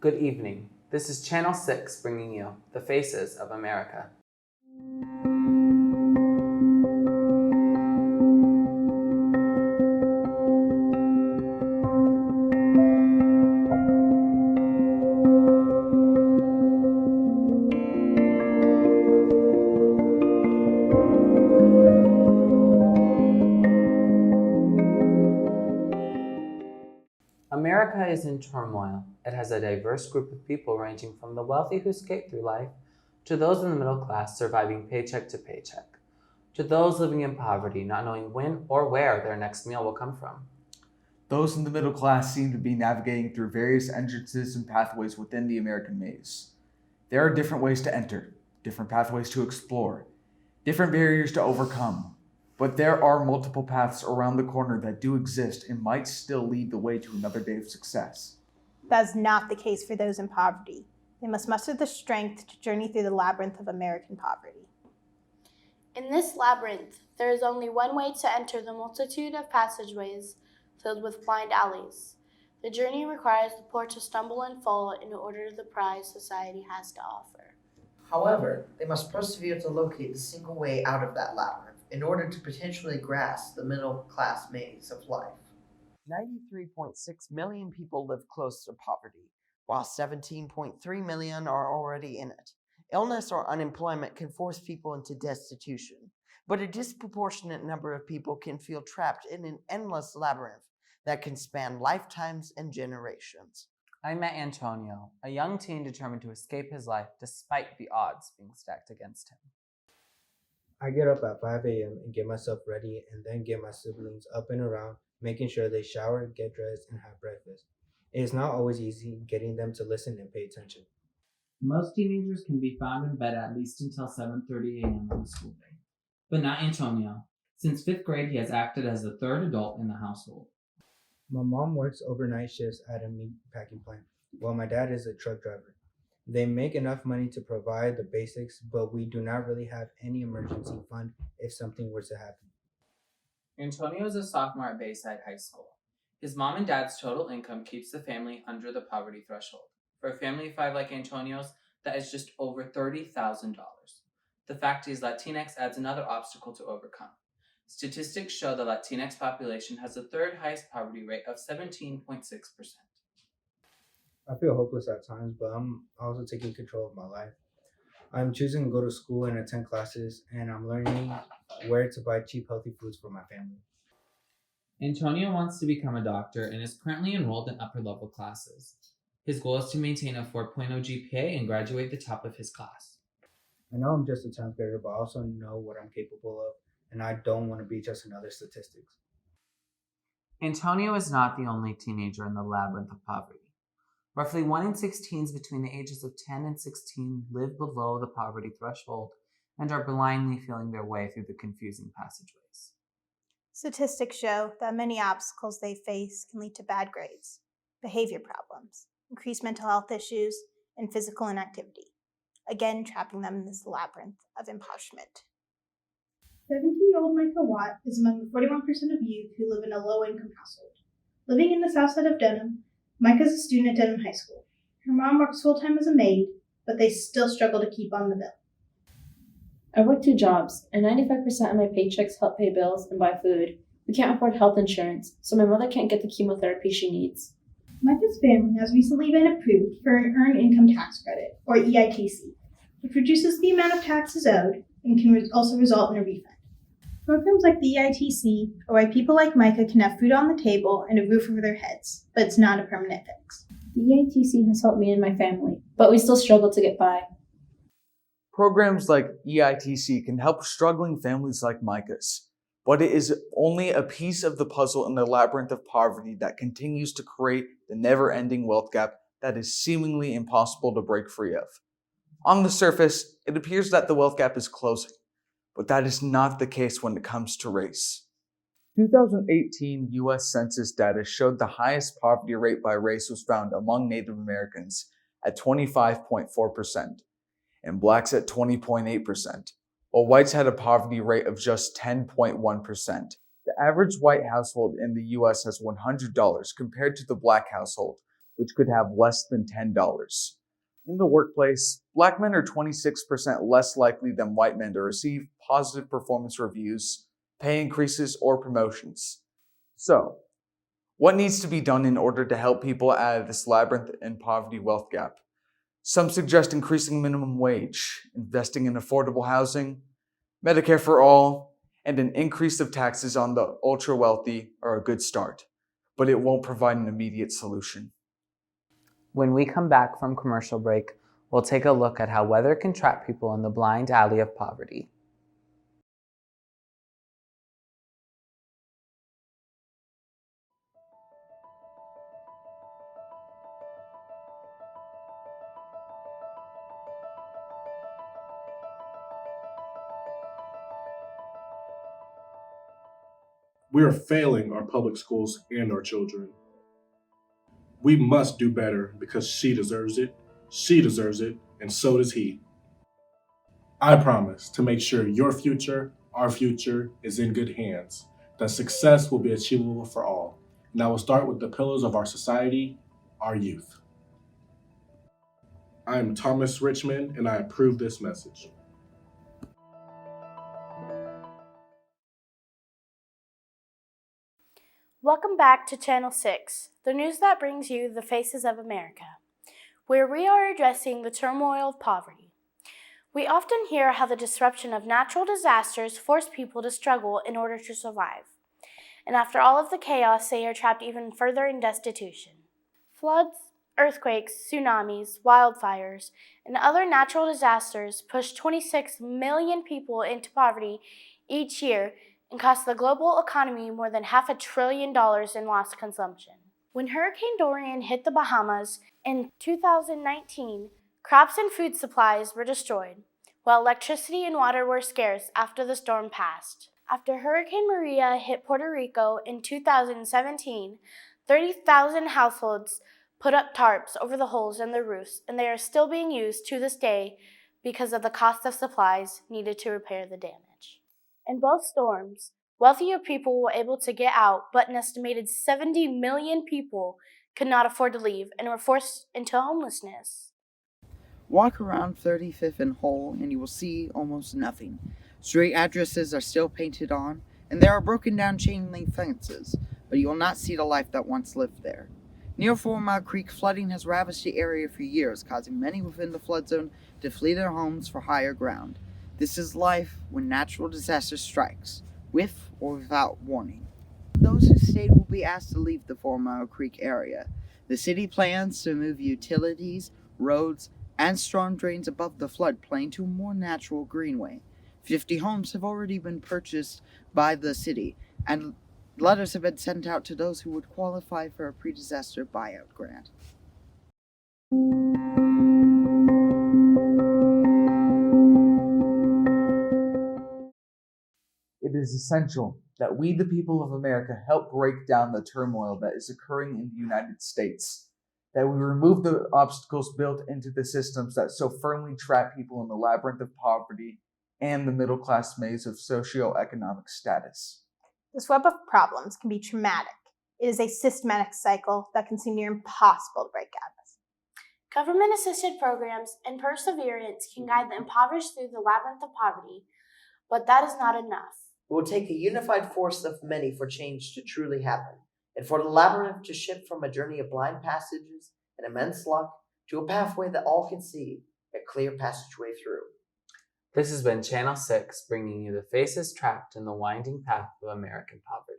Good evening. This is Channel 6 bringing you The Faces of America. America is in turmoil. It has a diverse group of people ranging from the wealthy who skate through life, to those in the middle class surviving paycheck to paycheck, to those living in poverty, not knowing when or where their next meal will come from. Those in the middle class seem to be navigating through various entrances and pathways within the American maze. There are different ways to enter, different pathways to explore, different barriers to overcome. But there are multiple paths around the corner that do exist and might still lead the way to another day of success. That is not the case for those in poverty. They must muster the strength to journey through the labyrinth of American poverty. In this labyrinth, there is only one way to enter the multitude of passageways filled with blind alleys. The journey requires the poor to stumble and fall in order to the prize society has to offer. However, they must persevere to locate the single way out of that labyrinth in order to potentially grasp the middle-class maze of life. 93.6 million people live close to poverty, while 17.3 million are already in it. Illness or unemployment can force people into destitution, but a disproportionate number of people can feel trapped in an endless labyrinth that can span lifetimes and generations. I met Antonio, a young teen determined to escape his life despite the odds being stacked against him. I get up at 5 a.m. and get myself ready and then get my siblings up and around, making sure they shower, get dressed, and have breakfast. It is not always easy getting them to listen and pay attention. Most teenagers can be found in bed at least until 7:30 a.m. on a school day. But not Antonio. Since 5th grade, he has acted as the third adult in the household. My mom works overnight shifts at a meat packing plant, while my dad is a truck driver. They make enough money to provide the basics, but we do not really have any emergency fund if something were to happen. Antonio is a sophomore at Bayside High School. His mom and dad's total income keeps the family under the poverty threshold. For a family of 5 like Antonio's, that is just over $30,000. The fact is, Latinx adds another obstacle to overcome. Statistics show the Latinx population has the third highest poverty rate of 17.6%. I feel hopeless at times, but I'm also taking control of my life. I'm choosing to go to school and attend classes, and I'm learning where to buy cheap, healthy foods for my family. Antonio wants to become a doctor and is currently enrolled in upper-level classes. His goal is to maintain a 4.0 GPA and graduate the top of his class. I know I'm just a 10th grader, but I also know what I'm capable of, and I don't want to be just another statistics. Antonio is not the only teenager in the labyrinth of poverty. Roughly 1 in 6 teens between the ages of 10 and 16 live below the poverty threshold and are blindly feeling their way through the confusing passageways. Statistics show that many obstacles they face can lead to bad grades, behavior problems, increased mental health issues, and physical inactivity, again trapping them in this labyrinth of impoverishment. 17-year-old Micah Watt is among the 41% of youth who live in a low-income household. Living in the south side of Denham, Micah is a student at Denham High School. Her mom works full-time as a maid, but they still struggle to keep on the bill. I work 2 jobs, and 95% of my paychecks help pay bills and buy food. We can't afford health insurance, so my mother can't get the chemotherapy she needs. Micah's family has recently been approved for an Earned Income Tax Credit, or EITC, which reduces the amount of taxes owed and can also result in a refund. Programs like the EITC are why people like Micah can have food on the table and a roof over their heads, but it's not a permanent fix. The EITC has helped me and my family, but we still struggle to get by. Programs like EITC can help struggling families like Micah's, but it is only a piece of the puzzle in the labyrinth of poverty that continues to create the never-ending wealth gap that is seemingly impossible to break free of. On the surface, it appears that the wealth gap is closing, but that is not the case when it comes to race. 2018 U.S. Census data showed the highest poverty rate by race was found among Native Americans at 25.4%, and blacks at 20.8%, while whites had a poverty rate of just 10.1%. The average white household in the U.S. has $100 compared to the black household, which could have less than $10. In the workplace, black men are 26% less likely than white men to receive positive performance reviews, pay increases, or promotions. So, what needs to be done in order to help people out of this labyrinth and poverty wealth gap? Some suggest increasing minimum wage, investing in affordable housing, Medicare for all, and an increase of taxes on the ultra wealthy are a good start, but it won't provide an immediate solution. When we come back from commercial break, we'll take a look at how weather can trap people in the blind alley of poverty. We are failing our public schools and our children. We must do better because she deserves it, and so does he. I promise to make sure your future, our future, is in good hands, that success will be achievable for all. And I will start with the pillars of our society, our youth. I am Thomas Richmond, and I approve this message. Welcome back to Channel 6, the news that brings you the faces of America, where we are addressing the turmoil of poverty. We often hear how the disruption of natural disasters force people to struggle in order to survive. And after all of the chaos, they are trapped even further in destitution. Floods, earthquakes, tsunamis, wildfires, and other natural disasters push 26 million people into poverty each year and cost the global economy more than $500 billion in lost consumption. When Hurricane Dorian hit the Bahamas in 2019, crops and food supplies were destroyed, while electricity and water were scarce after the storm passed. After Hurricane Maria hit Puerto Rico in 2017, 30,000 households put up tarps over the holes in their roofs, and they are still being used to this day because of the cost of supplies needed to repair the damage. In both storms, wealthier people were able to get out, but an estimated 70 million people could not afford to leave and were forced into homelessness. Walk around 35th and Hull and you will see almost nothing. Street addresses are still painted on, and there are broken down chain link fences, but you will not see the life that once lived there. Near 4 Mile Creek, flooding has ravaged the area for years, causing many within the flood zone to flee their homes for higher ground. This is life when natural disaster strikes, with or without warning. Those who stayed will be asked to leave the 4 Mile Creek area. The city plans to move utilities, roads, and storm drains above the floodplain to a more natural greenway. 50 homes have already been purchased by the city, and letters have been sent out to those who would qualify for a pre-disaster buyout grant. It is essential that we, the people of America, help break down the turmoil that is occurring in the United States, that we remove the obstacles built into the systems that so firmly trap people in the labyrinth of poverty and the middle-class maze of socioeconomic status. This web of problems can be traumatic. It is a systematic cycle that can seem near impossible to break out of. Government-assisted programs and perseverance can guide the impoverished through the labyrinth of poverty, but that is not enough. It will take a unified force of many for change to truly happen, and for the labyrinth to shift from a journey of blind passages and immense luck to a pathway that all can see, a clear passageway through. This has been Channel 6, bringing you the faces trapped in the winding path of American poverty.